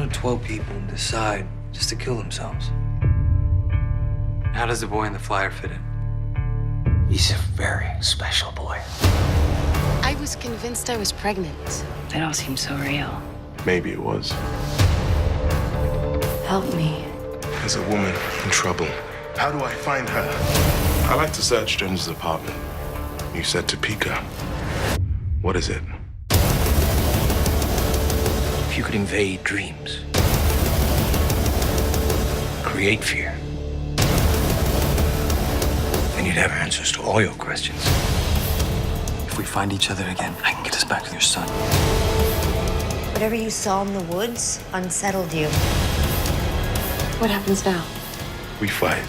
10 or 12 people decide just to kill themselves. How does the boy in the flyer fit in? He's a very special boy. I was convinced I was pregnant. It all seems so real. Maybe it was. Help me. There's a woman in trouble. How do I find her? I like to search Jones's apartment. You said Topeka. What is it? If you could invade dreams, create fear, then you'd have answers to all your questions. If we find each other again, I can get us back with your son. Whatever you saw in the woods unsettled you. What happens now? We fight.